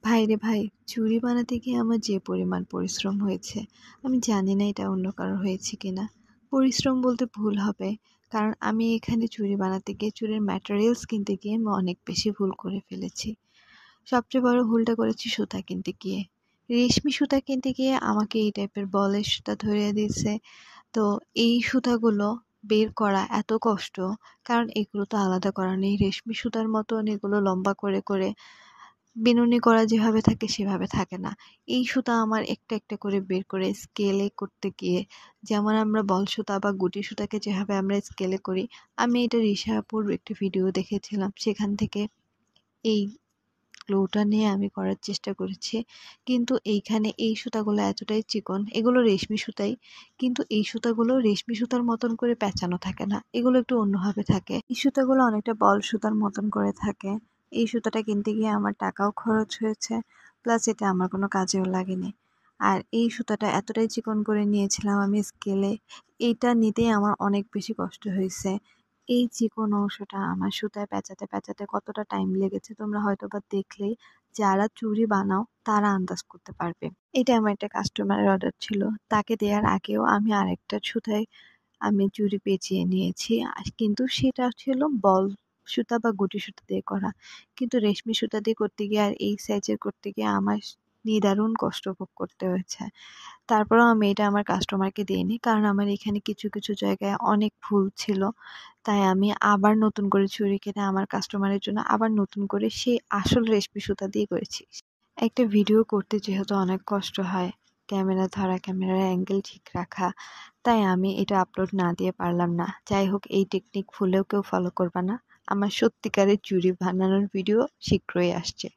ভাই রে ভাই, চুড়ি বানাতে গিয়ে আমার যে পরিমাণ পরিশ্রম হয়েছে, আমি জানি না এটা অন্য কারোর হয়েছে কিনা। পরিশ্রম বলতে ভুল হবে, কারণ আমি এখানে চুড়ি বানাতে গিয়ে চুড়ির ম্যাটেরিয়ালস কিনতে গিয়ে আমি অনেক বেশি ভুল করে ফেলেছি। সবচেয়ে বড় ভুলটা করেছি সুতা কিনতে গিয়ে। রেশমি সুতা কিনতে গিয়ে আমাকে এই টাইপের বলের সুতা ধরিয়ে দিয়েছে। তো এই সুতাগুলো বের করা এত কষ্ট, কারণ এগুলো তো আলাদা করা নেই রেশমি সুতার মতন। এগুলো লম্বা করে করে বিনুনি করা যেভাবে থাকে সেভাবে থাকে না। এই সুতা আমার একটা একটা করে বের করে স্কেলে করতে গিয়ে, যেমন আমরা বল সুতা বা গুটি সুতাকে যেভাবে আমরা স্কেলে করি, আমি এটা রিশা আপুর একটি ভিডিও দেখেছিলাম, সেখান থেকে এই গ্লুটা নিয়ে আমি করার চেষ্টা করেছি। কিন্তু এইখানে এই সুতাগুলো এতটাই চিকন, এগুলো রেশমি সুতাই, কিন্তু এই সুতাগুলো রেশমি সুতার মতন করে পেঁচানো থাকে না, এগুলো একটু অন্যভাবে থাকে। এই সুতাগুলো অনেকটা বল সুতার মতন করে থাকে। এই সুতাটা কিনতে গিয়ে আমার টাকাও খরচ হয়েছে, প্লাস এটা আমার কোনো কাজেও লাগেনি। আর এই সুতাটা এতটাই চিকন করে নিয়েছিলাম আমি স্কেলে, এইটা নিতেই আমার অনেক বেশি কষ্ট হয়েছে। এই চিকন অংশটা আমার সুতায় পেঁচাতে পেঁচাতে কতটা টাইম লেগেছে তোমরা হয়তো বা দেখলেই, যারা চুড়ি বানাও তারা আন্দাজ করতে পারবে। এটা আমার একটা কাস্টমারের অর্ডার ছিল, তাকে দেওয়ার আগেও আমি আরেকটা সুতায় আমি চুড়ি পেঁচিয়ে নিয়েছি। কিন্তু সেটা ছিল বল সুতা বা গুটি সুতা দিয়ে করা, কিন্তু রেশমি সুতা দিয়ে করতে গিয়ে আর এই সাইজের করতে গিয়ে আমার নিদারুণ কষ্ট ভোগ করতে হয়েছে। তারপরেও আমি এটা আমার কাস্টমারকে দিইনি, কারণ আমার এখানে কিছু কিছু জায়গায় অনেক ভুল ছিল। তাই আমি আবার নতুন করে চুড়ি কিনে আমার কাস্টমারের জন্য আবার নতুন করে সেই আসল রেশমি সুতা দিয়ে করেছি। একটা ভিডিও করতে যেহেতু অনেক কষ্ট হয়, ক্যামেরা ধরা, ক্যামেরার অ্যাঙ্গেল ঠিক রাখা, তাই আমি এটা আপলোড না দিয়ে পারলাম না। যাই হোক, এই টেকনিক ভুলেও কেউ ফলো করবা না। আমার সত্যিকারের চুড়ি বানানোর ভিডিও শীঘ্রই আসছে।